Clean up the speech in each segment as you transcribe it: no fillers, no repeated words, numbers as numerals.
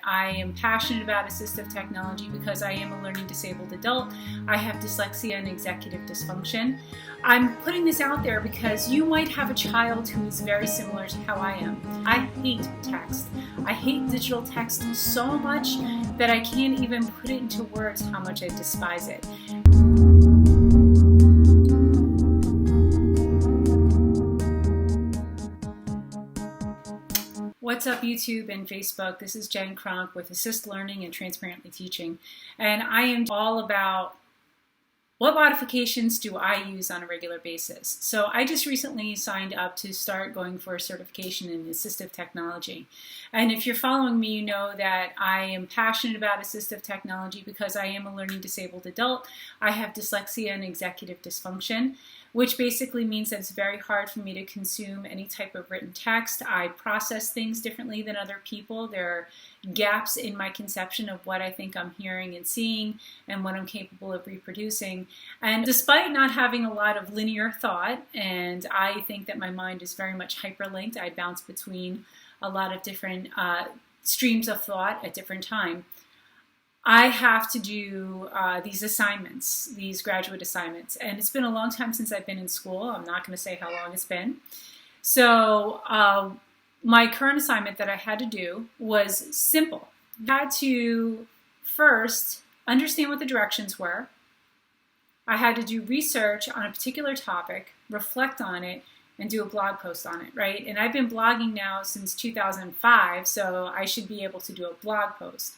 I am passionate about assistive technology because I am a learning disabled adult. I have dyslexia and executive dysfunction. I'm putting this out there because you might have a child who is very similar to how I am. I hate text. I hate digital text so much that I can't even put it into words how much I despise it. What's up, YouTube and Facebook? This is Jen Kronk with Assist Learning and Transparently Teaching, and I am all about what modifications do I use on a regular basis. So I just recently signed up to start going for a certification in assistive technology. And if you're following me, you know that I am passionate about assistive technology because I am a learning disabled adult. I have dyslexia and executive dysfunction, which basically means that it's very hard for me to consume any type of written text. I process things differently than other people. There are gaps in my conception of what I think I'm hearing and seeing and what I'm capable of reproducing. And despite not having a lot of linear thought, and I think that my mind is very much hyperlinked, I bounce between a lot of different streams of thought at different times. I have to do these assignments, these graduate assignments, and it's been a long time since I've been in school. I'm not going to say how long it's been. So my current assignment that I had to do was simple. I had to first understand what the directions were. I had to do research on a particular topic, reflect on it, and do a blog post on it, right? And I've been blogging now since 2005, so I should be able to do a blog post.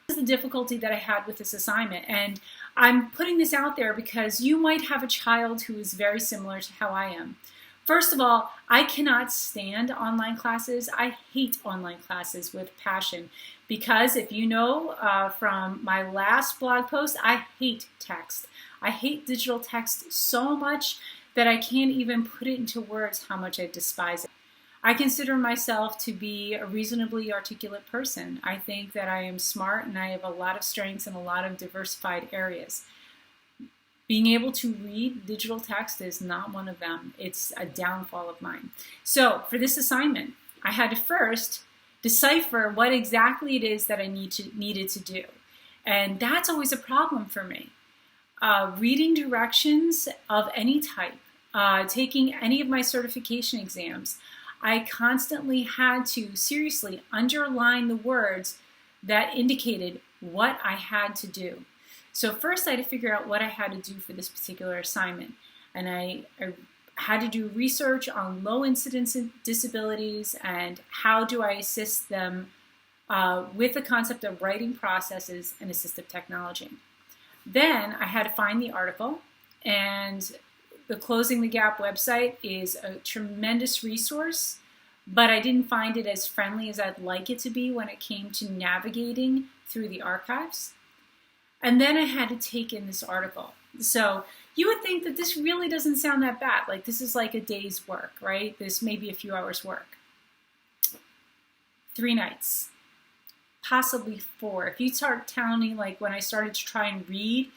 This is the difficulty that I had with this assignment, and I'm putting this out there because you might have a child who is very similar to how I am. First of all, I cannot stand online classes. I hate online classes with passion because if you know from my last blog post, I hate text. I hate digital text so much that I can't even put it into words how much I despise it. I consider myself to be a reasonably articulate person. I think that I am smart and I have a lot of strengths in a lot of diversified areas. Being able to read digital text is not one of them. It's a downfall of mine. So for this assignment, I had to first decipher what exactly it is that I needed to do. And that's always a problem for me. Reading directions of any type, taking any of my certification exams, I constantly had to seriously underline the words that indicated what I had to do. So first I had to figure out what I had to do for this particular assignment. And I had to do research on low incidence disabilities and how do I assist them with the concept of writing processes and assistive technology. Then I had to find the article, and the Closing the Gap website is a tremendous resource, but I didn't find it as friendly as I'd like it to be when it came to navigating through the archives. And then I had to take in this article. So you would think that this really doesn't sound that bad. Like this is like a day's work, right? This may be a few hours work. 3 nights, possibly 4. If you start counting, like when I started to try and read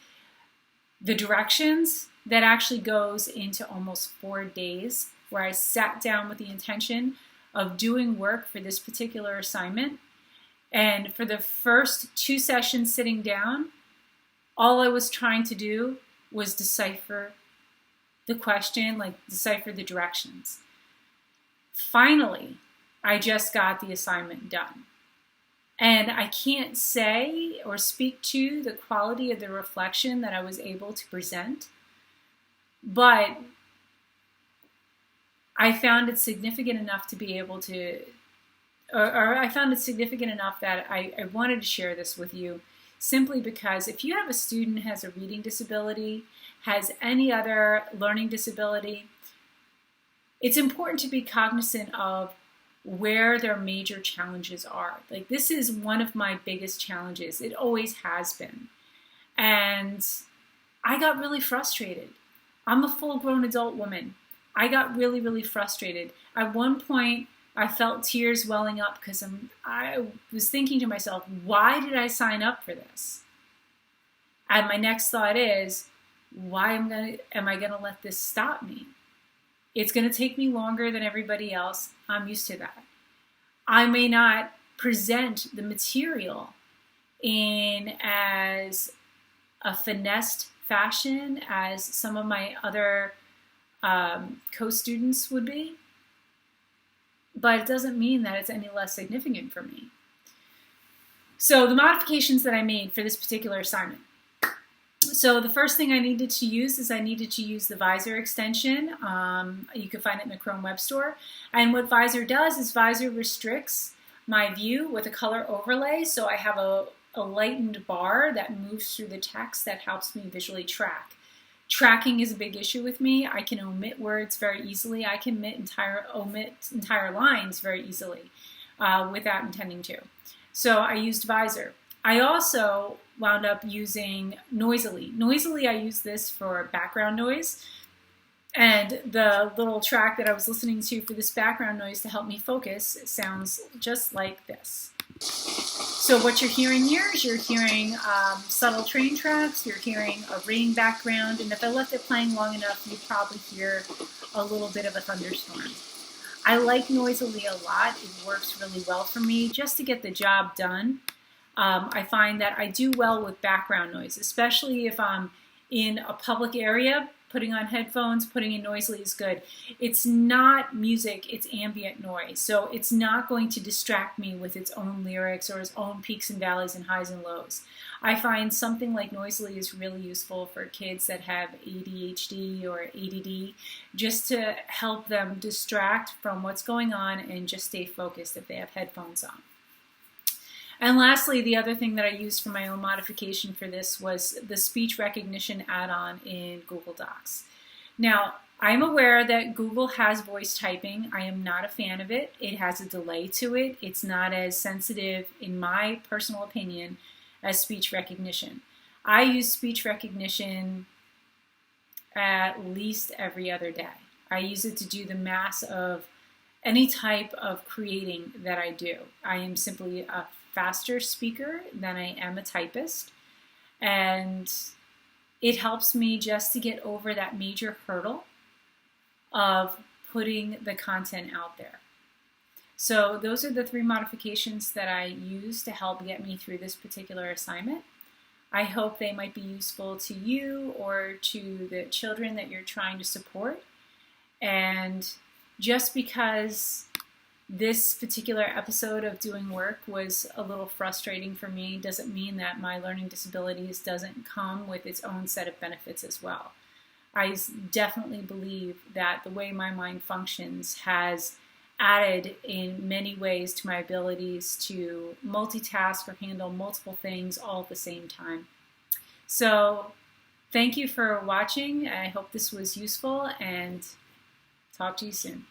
the directions, that actually goes into almost 4 days where I sat down with the intention of doing work for this particular assignment. And for the first 2 sessions sitting down, all I was trying to do was decipher the question, like decipher the directions. Finally, I just got the assignment done. And I can't say or speak to the quality of the reflection that I was able to present, but I found it significant enough to be able to, or I found it significant enough that I wanted to share this with you, simply because if you have a student who has a reading disability, has any other learning disability, it's important to be cognizant of where their major challenges are. Like this is one of my biggest challenges. It always has been. And I got really frustrated. I'm a full-grown adult woman. I got really, really frustrated. At one point, I felt tears welling up because I was thinking to myself, why did I sign up for this? And my next thought is, why am I going to let this stop me? It's going to take me longer than everybody else. I'm used to that. I may not present the material in as a finessed fashion as some of my other co-students would be, but it doesn't mean that it's any less significant for me. So the modifications that I made for this particular assignment. So the first thing I needed to use is I needed to use the Visor extension. You can find it in the Chrome Web Store. And what Visor does is Visor restricts my view with a color overlay. So I have a lightened bar that moves through the text that helps me visually track. Tracking is a big issue with me. I can omit words very easily. I can omit entire lines very easily without intending to. So I used Visor. I also wound up using Noisily. Noisily, I use this for background noise. And the little track that I was listening to for this background noise to help me focus sounds just like this. So what you're hearing here is you're hearing subtle train tracks, you're hearing a rain background, and if I left it playing long enough, you'd probably hear a little bit of a thunderstorm. I like Noisily a lot. It works really well for me just to get the job done. I find that I do well with background noise, especially if I'm in a public area. Putting on headphones, putting in Noisily is good. It's not music, it's ambient noise. So it's not going to distract me with its own lyrics or its own peaks and valleys and highs and lows. I find something like Noisily is really useful for kids that have ADHD or ADD, just to help them distract from what's going on and just stay focused if they have headphones on. And lastly, the other thing that I used for my own modification for this was the speech recognition add-on in Google Docs. Now, I'm aware that Google has voice typing. I am not a fan of it. It has a delay to it. It's not as sensitive, in my personal opinion, as speech recognition. I use speech recognition at least every other day. I use it to do the mass of any type of creating that I do. I am simply a faster speaker than I am a typist, and it helps me just to get over that major hurdle of putting the content out there. So those are the 3 modifications that I use to help get me through this particular assignment. I hope they might be useful to you or to the children that you're trying to support. And just because this particular episode of doing work was a little frustrating for me doesn't mean that my learning disabilities doesn't come with its own set of benefits as well. I definitely believe that the way my mind functions has added in many ways to my abilities to multitask or handle multiple things all at the same time. So thank you for watching. I hope this was useful, and talk to you soon.